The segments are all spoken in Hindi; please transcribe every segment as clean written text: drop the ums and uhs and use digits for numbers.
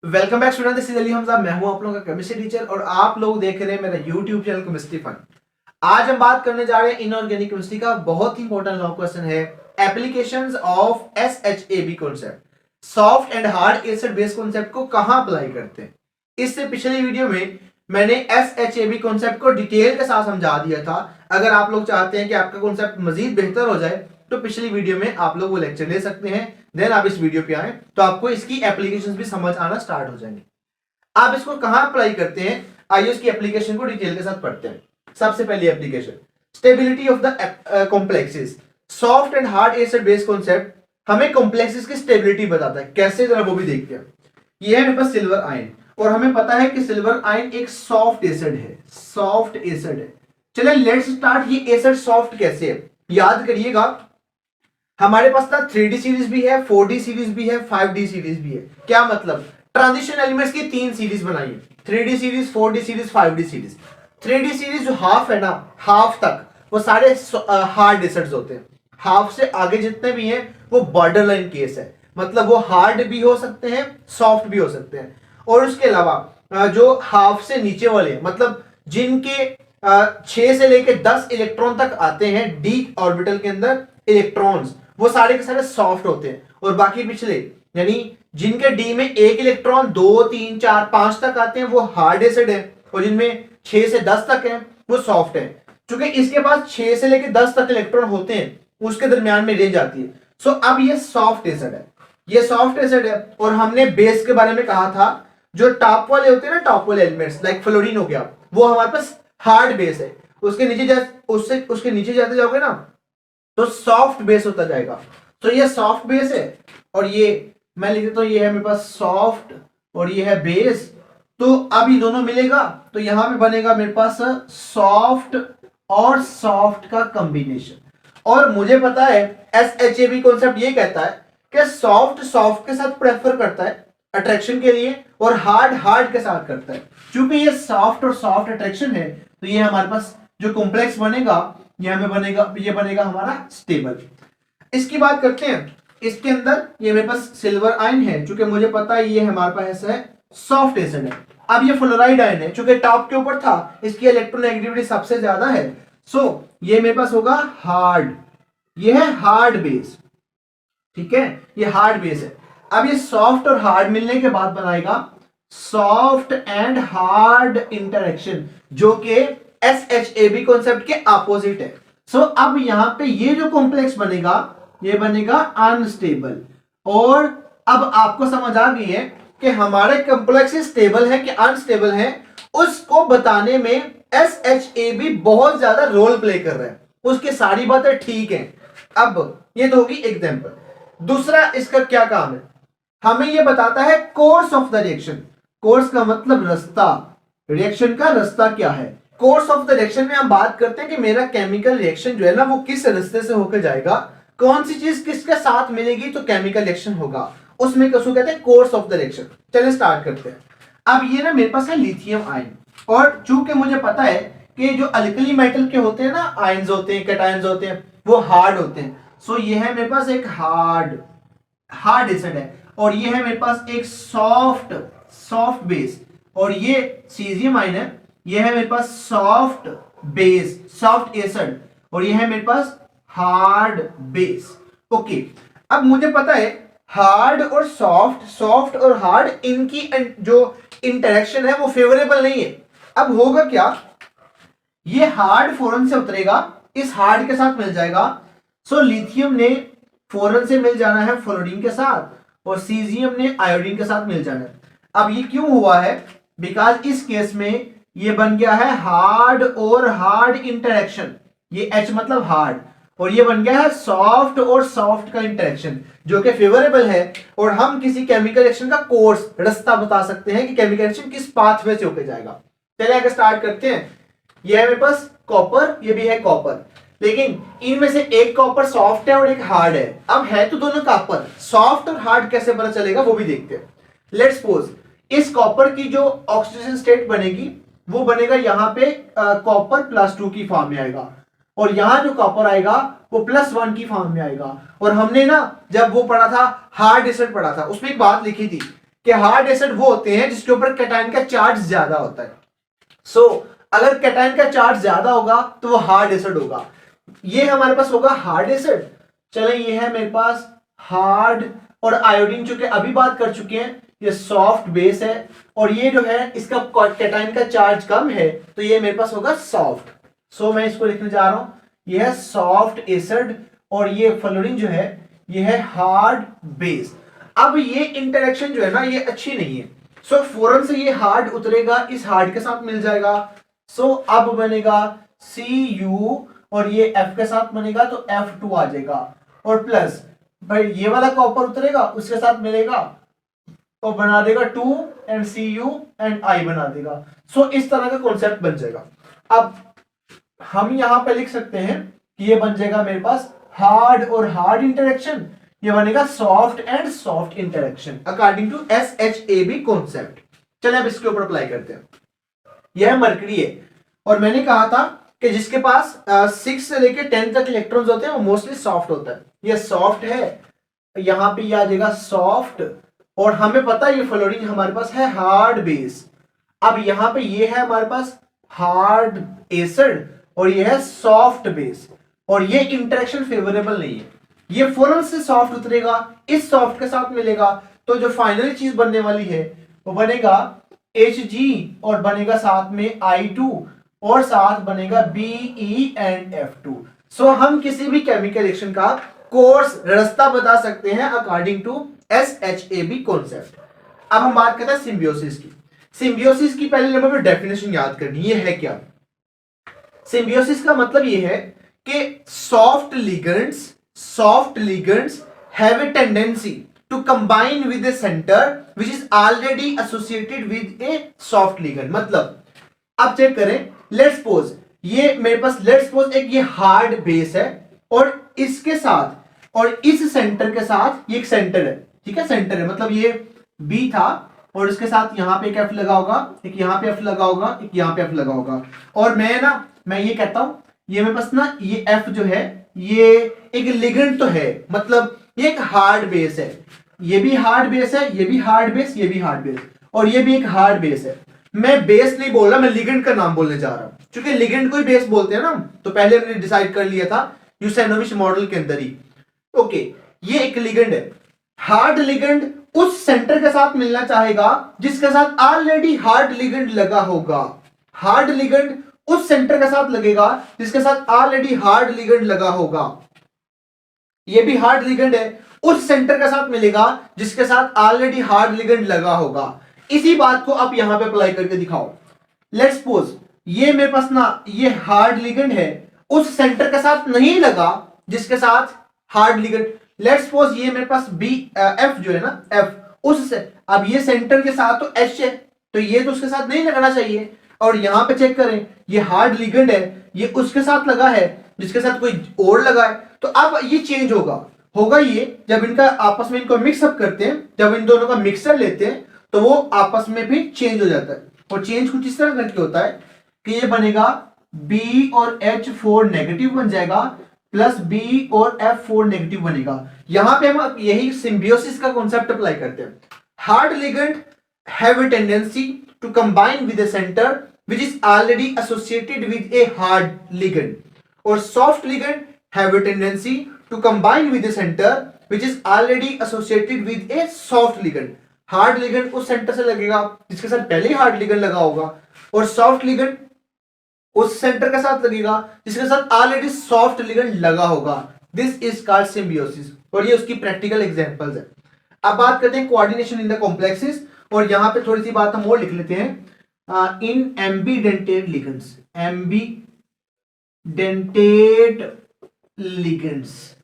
Welcome back student, this is Ali Hamza. मैं हूं आप लोगों का केमिस्ट्री टीचर और आप लोग देख रहे हैं मेरा यूट्यूब चैनल केमिस्ट्री फन। आज हम बात करने जा रहे हैं इनऑर्गेनिक केमिस्ट्री का बहुत ही इंपॉर्टेंट लॉन्ग क्वेश्चन है, applications of SHAB concept. Soft and hard acid base concept को कहां अप्लाई करते हैं। इससे पिछली वीडियो में मैंने एसएचएबी कॉन्सेप्ट को डिटेल के साथ समझा दिया था। अगर आप लोग चाहते हैं कि आपका कॉन्सेप्ट मजीद बेहतर हो जाए तो पिछली वीडियो में आप लोग वो लेक्चर ले सकते हैं। देन आप इस वीडियो पे आए तो आपको इसकी एप्लीकेशंस भी समझ आना स्टार्ट हो जाएंगे। आप इसको कहां अप्लाई करते हैं, आइए उसकी एप्लीकेशन को डिटेल के साथ पढ़ते हैं। सबसे पहली application, stability of the complexes. Soft and hard acid base concept हमें कॉम्प्लेक्सेस की स्टेबिलिटी बताता है। कैसे, जरा वो भी देखते हैं। ये है मेरे पास सिल्वर आयन और हमें पता है कि सिल्वर आयन एक सॉफ्ट एसिड है, सॉफ्ट एसिड है। चलिए लेट्स स्टार्ट। ये एसिड सॉफ्ट कैसे है, याद करिएगा। हमारे पास ना 3D सीरीज भी है, 4D सीरीज भी है, 5D सीरीज भी है। क्या मतलब, ट्रांजिशन एलिमेंट्स की 3 सीरीज बनाई है, 3D series, 4D series, 5D series. 3D series जो हाफ है ना, हाफ तक वो सारे हार्ड एसिड्स होते हैं। हाफ से आगे जितने भी हैं वो बॉर्डर लाइन केस है, मतलब वो हार्ड भी हो सकते हैं, सॉफ्ट भी हो सकते हैं। और उसके अलावा जो हाफ से नीचे वाले, मतलब जिनके 6 से लेकर 10 इलेक्ट्रॉन तक आते हैं डी ऑर्बिटल के अंदर इलेक्ट्रॉन्स, वो सारे के सारे सॉफ्ट होते हैं। और बाकी पिछले, यानी जिनके डी में 1 इलेक्ट्रॉन 2, 3, 4, 5 तक आते हैं वो हार्ड एसिड है, और जिनमें 6 से 10 तक है वो सॉफ्ट है। क्योंकि इसके पास 6 से लेकर 10 तक इलेक्ट्रॉन होते हैं, उसके दरमियान में रेंज आती है। सो अब ये सॉफ्ट एसिड है, ये सॉफ्ट एसिड है। और हमने बेस के बारे में कहा था, जो टॉप वाले होते हैं ना, टॉप वाले एलिमेंट्स लाइक फ्लोरीन हो गया, वो हमारे पास हार्ड बेस है। उसके नीचे जाते जाओगे ना तो सॉफ्ट बेस होता जाएगा। तो ये सॉफ्ट बेस है, और ये मैं लिख देता हूं, ये है मेरे पास सॉफ्ट और ये है बेस। तो अब ये दोनों मिलेगा तो यहां पे बनेगा मेरे पास सॉफ्ट और सॉफ्ट का कॉम्बिनेशन। और मुझे पता है एसएचएबी कॉन्सेप्ट ये कहता है कि सॉफ्ट सॉफ्ट के साथ प्रेफर करता है अट्रैक्शन के लिए, और हार्ड हार्ड के साथ करता है। क्योंकि ये सॉफ्ट और सॉफ्ट अट्रैक्शन है तो ये हमारे पास जो कॉम्प्लेक्स बनेगा ये बनेगा हमारा स्टेबल। इसकी बात करते हैं। इसके अंदर ये मेरे पास सिल्वर आयन है, चूंकि मुझे पता है ये हमारे पास है सॉफ्ट एसिड है। अब ये फ्लोराइड आयन है, चूंकि टॉप के ऊपर था, इसकी इलेक्ट्रोनेगेटिविटी सबसे ज्यादा है। सो ये मेरे पास होगा हार्ड, ये है हार्ड बेस, ठीक है, ये हार्ड बेस है। अब ये सॉफ्ट और हार्ड मिलने के बाद बनाएगा सॉफ्ट एंड हार्ड इंटरेक्शन, जो कि एसएचएबी कॉन्सेप्ट के अपोजिट है। सो अब यहां पे ये जो कॉम्प्लेक्स बनेगा ये बनेगा अनस्टेबल। और अब आपको समझ आ गई है कि हमारे कॉम्प्लेक्स स्टेबल है कि अनस्टेबल है, उसको बताने में एसएचएबी बहुत ज्यादा रोल प्ले कर रहा है। उसकी सारी बातें ठीक है। अब ये तो होगी एग्जांपल। दूसरा इसका क्या काम है, हमें ये बताता है course of the reaction. Course का मतलब रास्ता, रिएक्शन का रास्ता क्या है। कोर्स ऑफ द रिएक्शन में हम बात करते हैं कि मेरा केमिकल रिएक्शन जो है ना वो किस रास्ते से होकर जाएगा, कौन सी चीज किसके साथ मिलेगी तो केमिकल रिएक्शन होगा, उसमें कसू कहते हैं कोर्स ऑफ द रिएक्शन। चलिए स्टार्ट करते हैं। अब ये ना मेरे पास है लिथियम आयन, और चूंकि मुझे पता है कि जो अल्कली मेटल के होते हैं ना, आयंस होते हैं, कैटायंस होते हैं, वो हार्ड होते हैं। सो ये है मेरे पास एक हार्ड एसिड है, और ये है मेरे पास एक सॉफ्ट बेस, और ये सीजियम आयन है, ये है मेरे पास सॉफ्ट बेस, सॉफ्ट एसिड, और ये है मेरे पास हार्ड बेस। ओके, अब मुझे पता है हार्ड और सॉफ्ट, सॉफ्ट और हार्ड, इनकी जो इंटरेक्शन है वो फेवरेबल नहीं है। अब होगा क्या, ये हार्ड फौरन से उतरेगा, इस हार्ड के साथ मिल जाएगा। सो लिथियम ने फौरन से मिल जाना है फ्लोरीन के साथ, और सीजियम ने आयोडीन के साथ मिल जाना है। अब ये क्यों हुआ है, बिकॉज इस केस में ये बन गया है हार्ड और हार्ड इंटरेक्शन, ये H मतलब हार्ड, और ये बन गया है सॉफ्ट और सॉफ्ट का इंटरेक्शन, जो कि फेवरेबल है। और हम किसी केमिकल रिएक्शन का कोर्स, रास्ता बता सकते हैं कि केमिकल रिएक्शन किस पाथवे से होकर जाएगा। चलिए आगे स्टार्ट करते हैं। ये है मेरे पास कॉपर, ये भी है कॉपर, लेकिन इनमें से एक कॉपर सॉफ्ट है और एक हार्ड है। अब है तो दोनों कॉपर, सॉफ्ट और हार्ड कैसे पता चलेगा वो भी देखते हैं। लेट्स सपोज इस कॉपर की जो ऑक्सीडेशन स्टेट बनेगी वो बनेगा यहाँ पे कॉपर +2 की फॉर्म में आएगा, और यहां जो कॉपर आएगा वो +1 की फॉर्म में आएगा। और हमने ना जब वो पढ़ा था हार्ड एसिड पढ़ा था, उसमें एक बात लिखी थी कि हार्ड एसिड वो होते हैं जिसके ऊपर कैटायन का चार्ज ज्यादा होता है। सो अगर कैटायन का चार्ज ज्यादा होगा तो वो हार्ड एसिड होगा। ये हमारे पास होगा हार्ड एसिड। चले ये है मेरे पास हार्ड, और आयोडीन चूंकि अभी बात कर चुके हैं ये सॉफ्ट बेस है, और ये जो है इसका कैटायन का चार्ज कम है तो ये मेरे पास होगा सॉफ्ट। सो मैं इसको लिखने जा रहा हूं, ये है सॉफ्ट एसिड और ये फ्लोरीन जो है ये है हार्ड बेस। अब ये इंटरेक्शन जो है ना ये अच्छी नहीं है। सो फौरन से ये हार्ड उतरेगा, इस हार्ड के साथ मिल जाएगा। सो अब बनेगा Cu और ये F के साथ बनेगा तो F2 आ जाएगा, और प्लस भाई ये वाला कॉपर उतरेगा उसके साथ मिलेगा और बना देगा 2 एंड Cu एंड I बना देगा। सो इस तरह का कॉन्सेप्ट बन जाएगा। अब हम यहां पे लिख सकते हैं कि ये बन जाएगा मेरे पास हार्ड और हार्ड इंटरेक्शन, ये बनेगा soft and soft interaction according to SHAB concept. चलिए अब इसके ऊपर अप्लाई करते हैं। यह मरकरी है और मैंने कहा था कि जिसके पास 6 से लेकर 10 तक इलेक्ट्रॉन्स होते हैं वो मोस्टली सॉफ्ट होता है। ये सॉफ्ट है, यहां पे ये आ जाएगा सॉफ्ट, और हमें पता है ये फ्लोरीन हमारे पास है हार्ड बेस। अब यहां पे ये है हमारे पास हार्ड एसिड और ये है सॉफ्ट बेस, और ये इंटरेक्शन फेवरेबल नहीं है। ये फौरन से सॉफ्ट उतरेगा, इस सॉफ्ट के साथ मिलेगा, तो जो फाइनली चीज बनने वाली है वो बनेगा Hg और बनेगा साथ में I2 और साथ बनेगा Be एंड F2। सो हम किसी भी केमिकल रिएक्शन का कोर्स रास्ता बता सकते हैं अकॉर्डिंग टू SHAB कॉन्सेप्ट। अब हम बात करते हैं सिम्बियोसिस की। सिम्बियोसिस की पहले नंबर पर डेफिनेशन याद करनी, ये है क्या? सिम्बियोसिस का मतलब ये है कि soft ligands have a tendency to combine with a center which is already associated with a soft ligand। मतलब अब चेक करें, लेट्स सपोज ये मेरे पास एक ये हार्ड बेस है और इसके साथ और इस सेंटर के साथ ये एक सेंटर है, ठीक है, सेंटर है मतलब ये बी था और इसके साथ यहां पे एक एफ लगा होगा, एक यहां पे एफ लगा होगा, एक यहां पे एफ लगा होगा, और मैं ये कहता हूं ये मेरे पास ना ये एफ जो है ये एक लिगेंड तो है, मतलब ये एक हार्ड बेस है, ये भी हार्ड बेस है, ये भी हार्ड बेस, ये भी हार्ड बेस, और ये भी एक हार्ड बेस है। मैं बेस नहीं बोल रहा, मैं लिगेंड का नाम बोलने जा रहा हूं, क्योंकि लिगेंड को ही बेस बोलते हैं ना, तो पहले हमने डिसाइड कर लिया था यूसेनोविच मॉडल के अंदर ही। ओके, ये एक लिगेंड है। हार्ड लिगेंड उस सेंटर के साथ मिलना चाहेगा जिसके साथ ऑलरेडी हार्ड लिगेंड लगा होगा। हार्ड लिगेंड उस सेंटर के साथ लगेगा जिसके साथ ऑलरेडी हार्ड लिगेंड लगा होगा। ये भी हार्ड लिगेंड है, उस सेंटर के साथ मिलेगा जिसके साथ ऑलरेडी हार्ड लिगेंड लगा होगा। इसी बात को आप यहां पे अप्लाई करके दिखाओ। लेट्स सपोज ये मेरे पास ना ये हार्ड लिगेंड है, उस सेंटर के साथ नहीं लगा जिसके साथ हार्ड लिगेंड। लेट्स सपोज ये मेरे पास बी एफ जो है ना एफ, उससे अब ये सेंटर के साथ तो एच है, तो ये तो उसके साथ नहीं लगाना चाहिए, और यहां पे चेक करें ये हार्ड लिगेंड है, ये उसके साथ लगा है जिसके साथ कोई और लगा है, तो अब ये चेंज होगा ये जब इनका आपस में इनको मिक्सअप करते हैं, जब इन दोनों का मिक्सर लेते हैं तो वो आपस में भी चेंज हो जाता है। और चेंज कुछ इस तरह करके होता है कि ये बनेगा बी और H4 नेगेटिव बन जाएगा प्लस बी और F4 नेगेटिव बनेगा। यहां पे हम यही सिम्बियोसिस का कॉन्सेप्ट अप्लाई करते हैं। Hard ligand have a tendency to combine with a center which is already associated with a hard ligand, or soft ligand have a tendency to combine with a center which is already associated with a soft ligand। hard ligand उस सेंटर से लगेगा जिसके साथ पहले ही hard ligand लगा होगा, और soft ligand उस सेंटर के साथ लगेगा जिसके साथ ऑलरेडी सॉफ्ट लिगेंड लगा होगा। दिस इज कॉल्ड सिम्बियोसिस, और ये उसकी प्रैक्टिकल एग्जांपल्स है। अब बात करते हैं कोऑर्डिनेशन इन द कॉम्प्लेक्सेस, और यहां पे थोड़ी सी बात हम और लिख लेते हैं। इन एम्बीडेंटेड लिगेंड्स, एम्बीडेंटेड लिगेंड्स।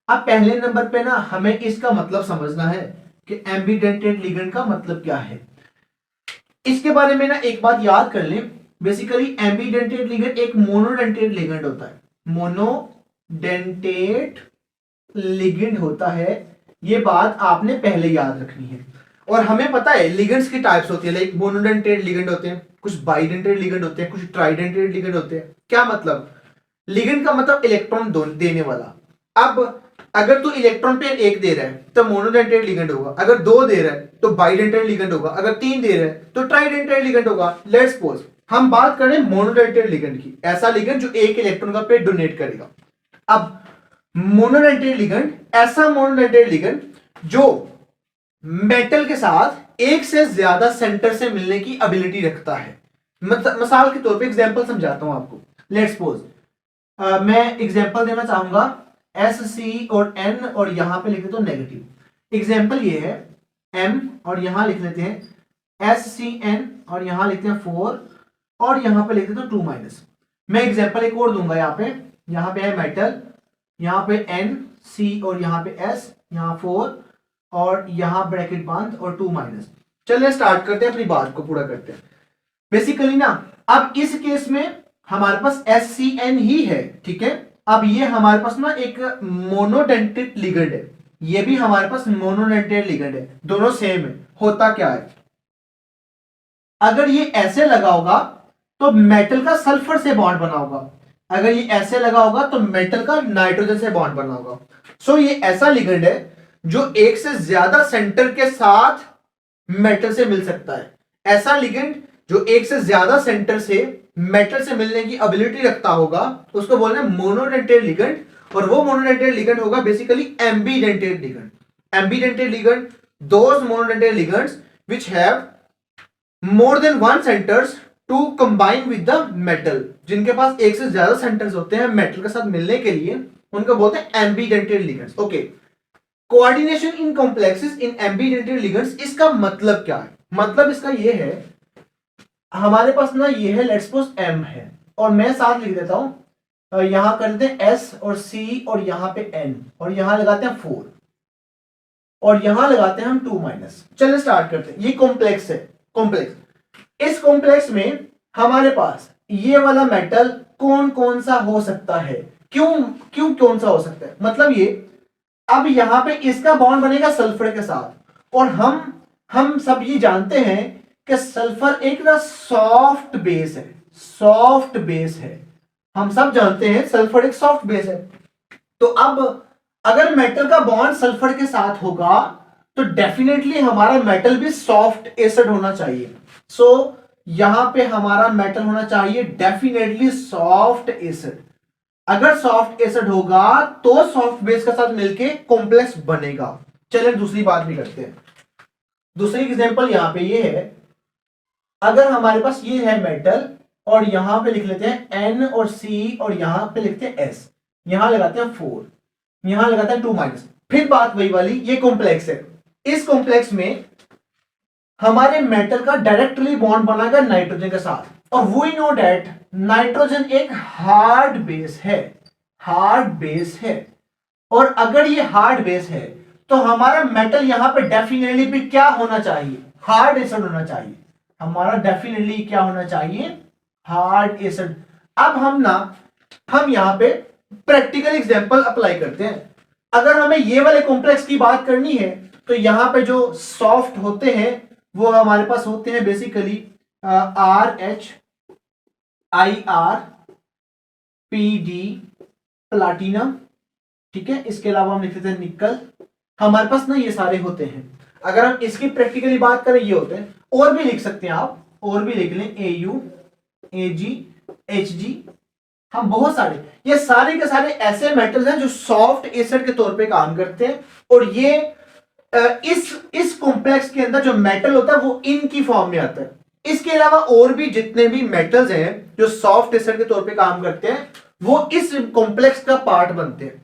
अब पहले नंबर पे ना हमें इसका मतलब समझना है कि एम्बीडेंटेड लिगेंड का मतलब क्या है। इसके बारे में ना एक बात याद कर लें, बेसिकली एम्बीडेंटेड लिगेंड एक मोनोडेंटेड लिगेंड होता है, मोनोडेंटेड लिगेंड होता है, ये बात आपने पहले याद रखनी है। और हमें पता है लिगेंड्स की टाइप्स होती है, लाइक मोनोडेंटेड लिगेंड होते हैं, कुछ बाइडेंटेड लिगेंड होते हैं, कुछ ट्राइडेंटेड लिगेंड होते हैं। क्या मतलब? लिगेंड का मतलब इलेक्ट्रॉन देने वाला। अब अगर तू इलेक्ट्रॉन पेयर 1 दे रहा है तो मोनोडेंटेड लिगेंड होगा, अगर 2 दे रहा है तो बाइडेंटेड लिगेंड होगा, अगर 3 दे रहा है तो ट्राइडेंटेड लिगेंड होगा। लेट्स सपोज हम बात करें मोनोडेंटेड लिगेंड की, ऐसा लिगेंड जो एक इलेक्ट्रॉन का पेयर डोनेट करेगा। अब मोनोडेंटेड लिगेंड, ऐसा मोनोडेंटेड लिगेंड जो मेटल के साथ एक से ज्यादा सेंटर से मिलने की एबिलिटी रखता है। मिसाल के तौर पे एग्जांपल समझाता हूं आपको। लेट्स सपोज मैं एग्जांपल देना चाहूंगा SC और N और यहां पे लिख देता हूं नेगेटिव। एग्जांपल ये है M और यहां लिख लेते हैं SCN और यहां लिखते हैं 4 और यहां पे लिख देते हैं 2 माइनस। मैं एग्जांपल एक और दूंगा, यहां पे है मेटल, यहां पे N C और यहां पे S, यहां 4 और यहां ब्रैकेट बंद और 2 माइनस। चलिए स्टार्ट करते हैं, अपनी बात को पूरा करते हैं। बेसिकली ना अब इस केस में हमारे पास SCN ही है, ठीक है। अब ये हमारे पास ना एक मोनोडेंटेड लिगेंड है, ये भी हमारे पास मोनोडेंटेड लिगेंड है, दोनों सेम है। होता क्या है, अगर ये ऐसे लगा होगा तो मेटल का सल्फर से बॉन्ड बना होगा, अगर ये ऐसे लगा होगा तो मेटल का नाइट्रोजन से बॉन्ड बना होगा। सो ये ऐसा लिगेंड है जो एक से ज्यादा सेंटर के साथ मेटल से मिल सकता है। ऐसा लिगेंड जो एक से ज्यादा सेंटर से मेटल से मिलने की एबिलिटी रखता होगा उसको बोलते हैं मोनोडेंटेड लिगेंड, और वो मोनोडेंटेड लिगेंड होगा basically ambidentate ligand. Ambidentate ligand, those monodentate ligands which have more than one centers to combine with the metal, जिनके पास एक से ज्यादा सेंटर्स होते हैं मेटल के साथ मिलने के लिए, उनको बोलते हैं एम्बीडेंटेड ligands. Okay, coordination in complexes in एम्बीडेंटेड ligands, इसका मतलब क्या है? मतलब इसका ये है, हमारे पास ना ये है लेट्स सपोज M है और मैं साथ लिख देता हूं, यहां कर देते हैं S और C और यहां पे N और यहां लगाते हैं 4 और यहां लगाते हैं हम 2 माइनस। चलिए स्टार्ट करते हैं। ये कॉम्प्लेक्स है, कॉम्प्लेक्स। इस कॉम्प्लेक्स में हमारे पास ये वाला मेटल कौन कौन सा हो सकता है? क्यों कौन सा हो सकता है? मतलब ये अब यहां पे इसका बॉन्ड बनेगा सल्फर के साथ, और हम सब ये जानते हैं कि सल्फर एक ना सॉफ्ट बेस है, सॉफ्ट बेस है, हम सब जानते हैं सल्फर एक सॉफ्ट बेस है। तो अब अगर मेटल का बॉन्ड सल्फर के साथ होगा तो डेफिनेटली हमारा मेटल भी सॉफ्ट एसिड होना चाहिए। सो यहां पे हमारा मेटल होना चाहिए डेफिनेटली सॉफ्ट एसिड। अगर सॉफ्ट एसिड होगा तो सॉफ्ट बेस के साथ मिलके कॉम्प्लेक्स बनेगा। चलिए दूसरी बात भी करते हैं। दूसरी एग्जांपल यहां पे ये है, अगर हमारे पास ये है मेटल और यहां पे लिख लेते हैं N और C और यहां पे लिखते हैं S, यहां लगाते हैं 4, यहां लगाते हैं 2 माइनस। फिर बात वही वाली, ये कॉम्प्लेक्स है, इस कॉम्प्लेक्स में हमारे मेटल का डायरेक्टली बॉन्ड बनाएगा नाइट्रोजन के साथ, और वी नो दैट नाइट्रोजन एक हार्ड बेस है, हार्ड बेस है। और अगर ये हार्ड बेस है तो हमारा मेटल यहां पे डेफिनेटली भी क्या होना चाहिए? हार्ड एसिड होना चाहिए। हमारा डेफिनेटली क्या होना चाहिए? Hard acid. अब हम यहां पे प्रैक्टिकल एग्जांपल अप्लाई करते हैं। अगर हमें ये वाले कॉम्प्लेक्स की बात करनी है तो यहां पे जो सॉफ्ट होते हैं वो हमारे पास होते हैं basically RH, IR, PD, platinum, ठीक है। इसके अलावा हम लिख लेते हैं निकल। हमारे पास ना ये सारे होते हैं। अगर हम इसकी प्रैक्टिकली बात करें ये होते हैं, और भी लिख सकते हैं आप, और भी लिख लें AU, AG, HG, हम बहुत सारे, ये सारे के सारे ऐसे मेटल्स हैं जो सॉफ्ट एसिड के तौर पे काम करते हैं, और ये इस कॉम्प्लेक्स के अंदर जो मेटल होता है वो इनकी फॉर्म में आता है। इसके अलावा और भी जितने भी मेटल्स हैं जो सॉफ्ट एसिड के तौर पे काम करते हैं वो इस कॉम्प्लेक्स का पार्ट बनते हैं।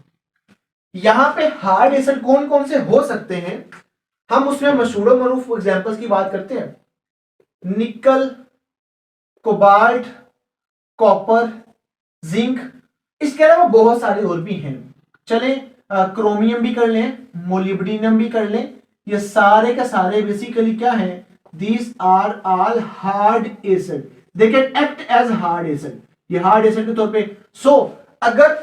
यहां पे हार्ड एसिड कौन कौन से हो सकते हैं, हम उसमें मशहूर मरूफ एग्जांपल्स की बात करते हैं। निकल, कोबाल्ट, कॉपर, जिंक, इसके अलावा बहुत सारे और भी हैं। चले क्रोमियम भी कर लें, मोलिब्डेनम भी कर लें, ये सारे के सारे बेसिकली क्या हैं? These are all hard acid, they can act as hard acid, ये हार्ड एसिड के तौर पे। सो अगर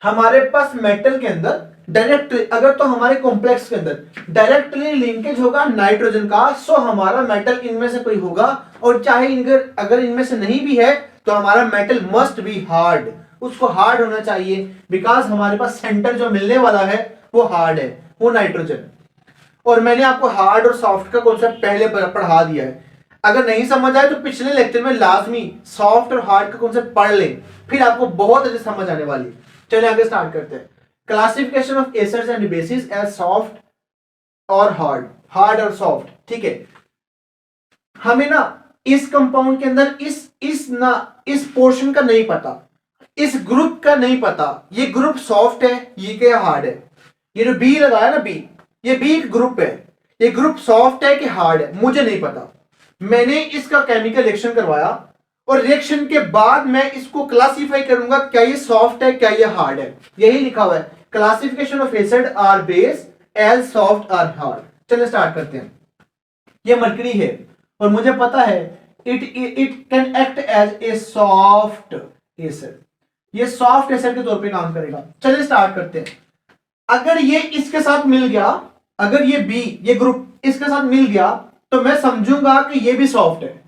हमारे पास मेटल के अंदर डायरेक्टली, अगर तो हमारे कॉम्प्लेक्स के अंदर डायरेक्टली लिंकेज होगा नाइट्रोजन का, सो हमारा मेटल इनमें से कोई होगा, और चाहे अगर इनमें से नहीं भी है तो हमारा मेटल मस्ट बी हार्ड, उसको हार्ड होना चाहिए, बिकॉज हमारे पास सेंटर जो मिलने वाला है वो हार्ड है, वो नाइट्रोजन। और मैंने आपको हार्ड और सॉफ्ट का कॉन्सेप्ट पहले पढ़ा दिया है। अगर नहीं समझ आए तो पिछले लेक्चर में लाजमी सॉफ्ट और हार्ड का कॉन्सेप्ट पढ़ लें, फिर आपको बहुत अच्छे समझ आने वाली है। चलिए आगे स्टार्ट करते हैं। Classification of acids and bases as soft और हार्ड, हार्ड और सॉफ्ट। ठीक है, हमें ना इस कंपाउंड के अंदर इस पोर्शन का नहीं पता, इस ग्रुप का नहीं पता, ये ग्रुप सॉफ्ट है, ये क्या हार्ड है। ये जो बी लगाया ना, बी, ये बी एक ग्रुप है, ये ग्रुप सॉफ्ट है कि हार्ड है, मुझे नहीं पता। मैंने इसका केमिकल रिएक्शन करवाया और रिएक्शन के बाद मैं इसको क्लासिफाई करूंगा, क्या ये सॉफ्ट है, क्या ये हार्ड है। यही लिखा हुआ है, classification of acid or base as soft or hard. चलिए स्टार्ट करते हैं। ये मरकरी है और मुझे पता है it can act as a soft acid, ये सॉफ्ट एसिड के तौर पे काम करेगा। चलिए स्टार्ट करते हैं। अगर ये इसके साथ मिल गया, अगर ये बी, ये ग्रुप इसके साथ मिल गया तो मैं समझूंगा कि ये भी सॉफ्ट है,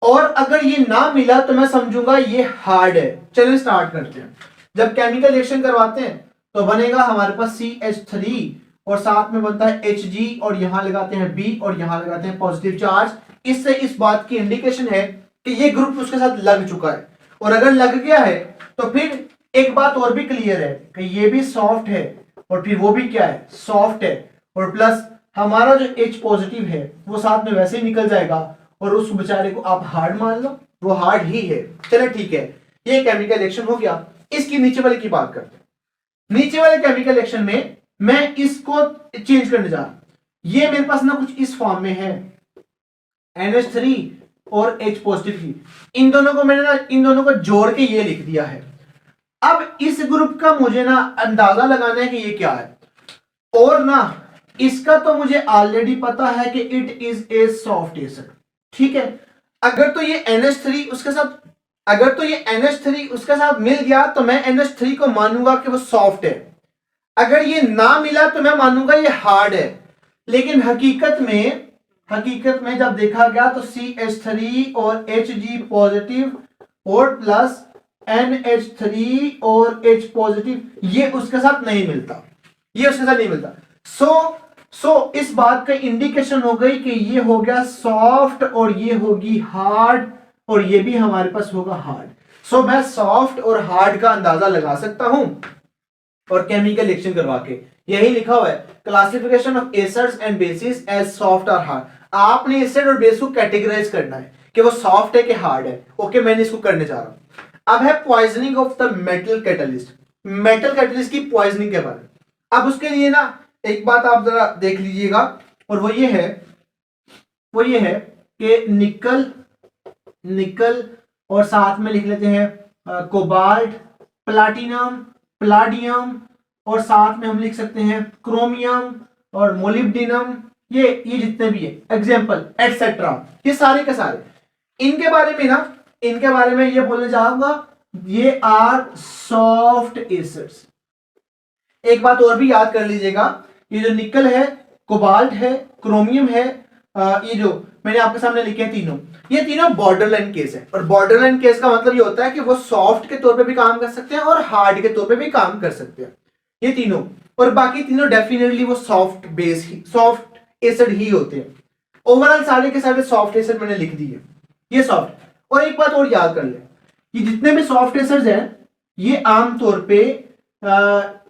और अगर ये ना मिला तो मैं समझूंगा ये हार्ड है। चलिए स्टार्ट करते हैं। जब केमिकल रिएक्शन करवाते हैं तो बनेगा हमारे पास CH3 और साथ में बनता है Hg, और यहां लगाते हैं B और यहां लगाते हैं पॉजिटिव चार्ज। इससे इस बात की इंडिकेशन है कि ये ग्रुप उसके साथ लग चुका है, और अगर लग गया है तो फिर एक बात और भी क्लियर है कि ये भी सॉफ्ट है और फिर वो भी क्या है, सॉफ्ट है, और प्लस हमारा जो H पॉजिटिव है वो साथ में वैसे ही निकल जाएगा, और उस बेचारे को आप हार्ड मान लो, वो हार्ड ही है। चलो ठीक है, ये केमिकल रिएक्शन हो गया। इसकी नीचे वाले की बात करते हैं। नीचे वाले केमिकल रिएक्शन में मैं इसको चेंज करने जा रहा हूं। ये मेरे पास ना कुछ इस फॉर्म में है, NH3 और H पॉजिटिव की, इन दोनों को मैंने ना इन दोनों को जोड़ के ये लिख दिया है। अब इस ग्रुप का मुझे ना अंदाजा लगाना है कि ये क्या है, और ना इसका तो मुझे ऑलरेडी पता है कि it is a soft acid. ठीक है, अगर तो ये NH3 उसके साथ, अगर तो ये NH3 उसके साथ मिल गया तो मैं NH3 को मानूंगा कि वो सॉफ्ट है। अगर ये ना मिला तो मैं मानूंगा ये हार्ड है। लेकिन हकीकत में जब देखा गया तो CH3 और Hg पॉजिटिव और प्लस NH3 और H पॉजिटिव, ये उसके साथ नहीं मिलता, ये उसके साथ नहीं मिलता। सो इस बात का इंडिकेशन हो गई कि ये हो गया सॉफ्ट और ये होगी हार्ड, और ये भी हमारे पास होगा हार्ड। सो मैं सॉफ्ट और हार्ड का अंदाजा लगा सकता हूं और केमिकल रिएक्शन करवा के। यही लिखा हुआ है, classification of acids and bases as soft और हार्ड। आपने एसिड और बेस को कैटेगराइज करना है कि वो सॉफ्ट है कि हार्ड है। ओके, मैंने इसको करने जा रहा हूं। अब है poisoning of the metal catalyst, metal catalyst की पॉइजनिंग के बारे में। अब उसके लिए ना एक बात आप जरा देख लीजिएगा, और वो ये है कि निकल और साथ में लिख लेते हैं कोबाल्ट, प्लाटिनम, प्लाडियम, और साथ में हम लिख सकते हैं क्रोमियम और मोलिब्डेनम, ये जितने भी है एग्जांपल एटसेट्रा, ये सारे के सारे। इनके बारे में ये बोलने जाऊंगा, ये आर सॉफ्ट एसिड्स। एक बात और भी याद कर लीजिएगा, ये जो निकल है, कोबाल्ट है, क्रोमियम है, ये जो मैंने आपके सामने लिखे हैं तीनों, ये तीनों बॉर्डरलाइन केस है। और बॉर्डरलाइन केस का मतलब ये होता है कि वो सॉफ्ट के तौर पे भी काम कर सकते हैं और हार्ड के तौर पे भी काम कर सकते हैं, ये तीनों। और बाकी तीनों डेफिनेटली वो सॉफ्ट बेस ही, सॉफ्ट एसिड ही होते हैं। ओवरऑल सारे के सारे सॉफ्ट एसिड मैंने लिख दिए, ये सॉफ्ट। और एक बात और याद कर ले, ये जितने भी सॉफ्ट एसिड्स हैं ये आमतौर पे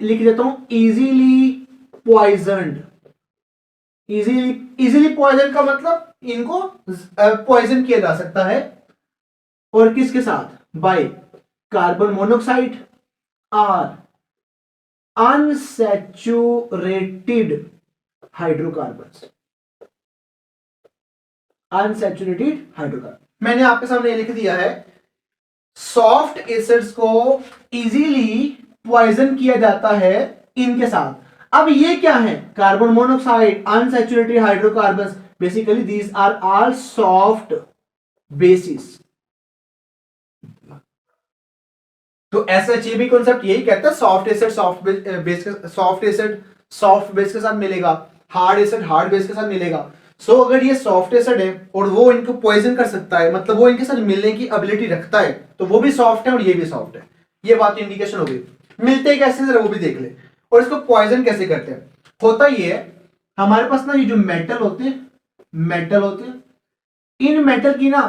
लिख देता हूं इजीली पॉइजन्ड। इजीली पॉइजन का मतलब इनको पॉइजन किया जा सकता है, और किसके साथ, बाय कार्बन मोनोक्साइड और अनसैचुरेटेड हाइड्रोकार्बन्स, अनसैचुरेटेड हाइड्रोकार्बन। मैंने आपके सामने लिख दिया है, सॉफ्ट एसिड्स को इजीली पॉइजन किया जाता है इनके साथ। अब ये क्या है, carbon monoxide, unsaturated hydrocarbons, basically these are all soft bases. तो SHA भी कॉन्सेप्ट यही कहता है, soft acid soft base, soft acid soft base के साथ मिलेगा, हार्ड एसिड हार्ड बेस के साथ मिलेगा। सो अगर ये सॉफ्ट एसिड है और वो इनको पॉइजन कर सकता है, मतलब वो इनके साथ मिलने की एबिलिटी रखता है, तो वो भी सॉफ्ट है और ये भी सॉफ्ट है। ये बात इंडिकेशन हो गई। मिलते कैसे जरा वो भी देख ले, और इसको पॉइजन कैसे करते हैं। होता ये है, हमारे पास ना ये जो मेटल होते हैं, मेटल होते हैं, इन मेटल की ना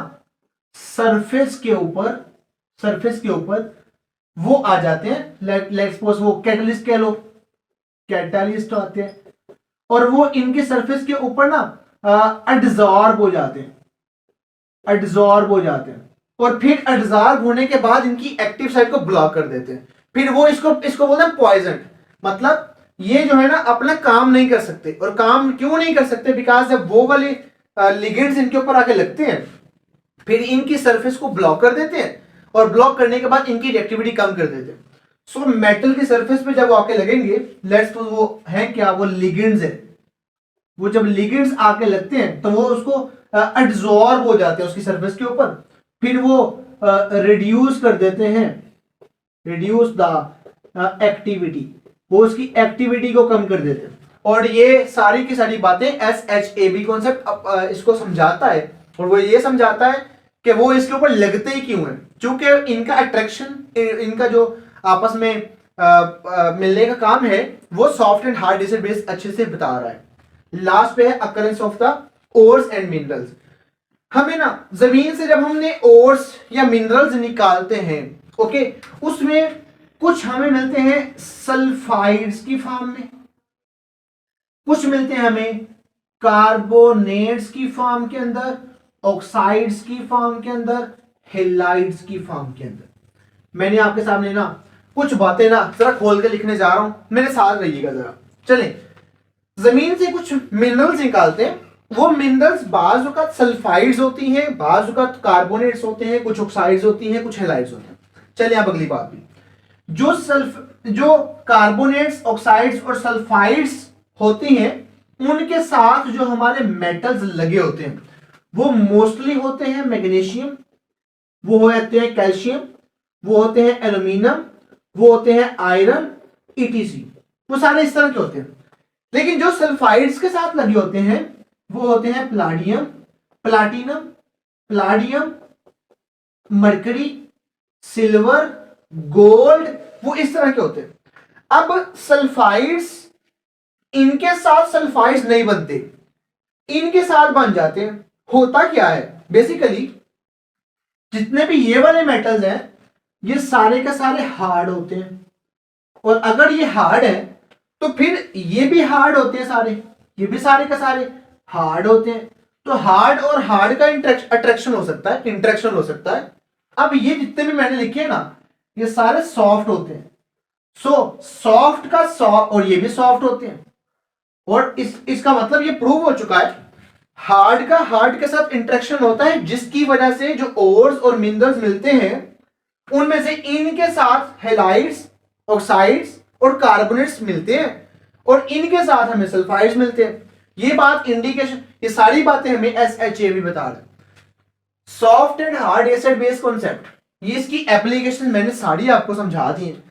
सरफेस के ऊपर वो आ जाते हैं, लेट्स सपोज वो कैटलिस्ट कह लो, कैटलिस्ट आते हैं, और वो इनके सरफेस के ऊपर ना एडजॉर्ब हो जाते हैं, और फिर एडजॉर्ब होने के बाद इनकी एक्टिव साइट को ब्लॉक कर देते हैं। फिर वो इसको बोलते हैं पॉइजन। मतलब ये जो है ना अपना काम नहीं कर सकते, और काम क्यों नहीं कर सकते, बिकॉज जब वो वाले लिगेंड्स इनके ऊपर आके लगते हैं, फिर इनकी सरफेस को ब्लॉक कर देते हैं, और ब्लॉक करने के बाद इनकी रिएक्टिविटी कम कर देते हैं। सो मेटल की सरफेस पे जब वो आके लगेंगे, लेट्स सपोज वो है क्या, वो लिगेंड्स है, वो जब लिगेंड्स आके लगते हैं तो वो उसको एब्जॉर्ब हो जाते हैं उसकी सरफेस के ऊपर, फिर वो रिड्यूस कर देते हैं, रिड्यूस द एक्टिविटी, वो उसकी एक्टिविटी को कम कर देते हैं। और ये सारी की सारी बातें SHAB कॉन्सेप्ट इसको समझाता है, और वो ये समझाता है कि वो इसके ऊपर लगते ही क्यों है, क्योंकि इनका अट्रैक्शन, इनका जो आपस में मिलने का काम है, वो soft and hard acid base अच्छे से बता रहा है। लास्ट पे है occurrence of the ores and minerals. हमें ना जमीन से जब हमने ओर्स या मिनरल्स निकालते हैं, ओके, उसमें कुछ हमें मिलते हैं सल्फाइड्स की फॉर्म में, कुछ मिलते हैं हमें कार्बोनेट्स की फॉर्म के अंदर, ऑक्साइड्स की फॉर्म के अंदर, हेलाइड्स की फॉर्म के अंदर। मैंने आपके सामने ना कुछ बातें ना जरा खोल के लिखने जा रहा हूं, मेरे साथ रहिएगा जरा। चलें, जमीन से कुछ मिनरल्स निकालते हैं, वो मिनरल्स बाज़ वक़्त सल्फाइड्स होती हैं, बाज़ वक़्त कार्बोनेट्स होते हैं, कुछ ऑक्साइड्स होती हैं, कुछ हेलाइड्स होते हैं। चलिए अब अगली बात भी, जो कार्बोनेट्स, ऑक्साइड्स और सल्फाइड्स होती हैं, उनके साथ जो हमारे मेटल्स लगे होते हैं वो मोस्टली होते हैं मैग्नीशियम, वो होते हैं कैल्शियम, वो होते हैं एल्यूमिनियम, वो होते हैं आयरन, ईटीसी, वो सारे इस तरह के होते हैं। लेकिन जो सल्फाइड्स के साथ लगे होते हैं वो होते हैं platinum, palladium, mercury, silver, gold, वो इस तरह के होते हैं। अब सल्फाइड्स, इनके साथ सल्फाइड्स नहीं बनते, इनके साथ बन जाते हैं। होता क्या है, बेसिकली जितने भी ये वाले मेटल्स हैं ये सारे के सारे हार्ड होते हैं, और अगर ये हार्ड है तो फिर ये भी हार्ड होते हैं सारे, ये भी सारे के सारे हार्ड होते हैं। तो हार्ड और हार्ड का अट्रैक्शन हो सकता है, इंट्रैक्शन हो सकता है। अब ये जितने भी मैंने लिखे हैं ना, ये सारे सॉफ्ट होते हैं। सो सॉफ्ट का सॉफ्ट, और ये भी सॉफ्ट होते हैं, और इसका मतलब ये प्रूव हो चुका है, हार्ड का हार्ड के साथ इंट्रैक्शन होता है, जिसकी वजह से जो ओर्स और मिनरल्स मिलते हैं उनमें से इनके साथ हेलाइड्स, ऑक्साइड्स और कार्बोनेट्स मिलते हैं, और इनके साथ हमें सल्फाइड्स मिलते हैं। ये बात इंडिकेशन, ये सारी बातें हमें SHAB बता रहे हैं। Soft and hard acid base concept, ये इसकी एप्लीकेशन मैंने सारी आपको समझा दी है।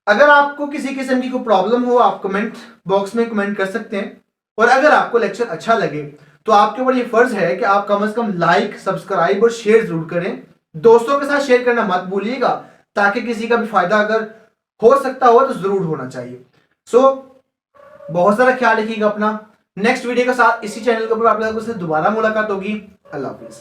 अगर आपको किसी किस्म की कोई प्रॉब्लम हो, आप कमेंट बॉक्स में कमेंट कर सकते हैं, और अगर आपको लेक्चर अच्छा लगे तो आपके ऊपर ये फर्ज है कि आप कम से कम लाइक, सब्सक्राइब और शेयर जरूर करें। दोस्तों के साथ शेयर करना मत भूलिएगा, ताकि किसी का भी फायदा अगर हो सकता हो तो जरूर होना चाहिए। बहुत सारा ख्याल रखिएगा अपना। नेक्स्ट वीडियो के साथ इसी चैनल के ऊपर आप लोगों से दोबारा मुलाकात होगी। अल्लाह हाफिज।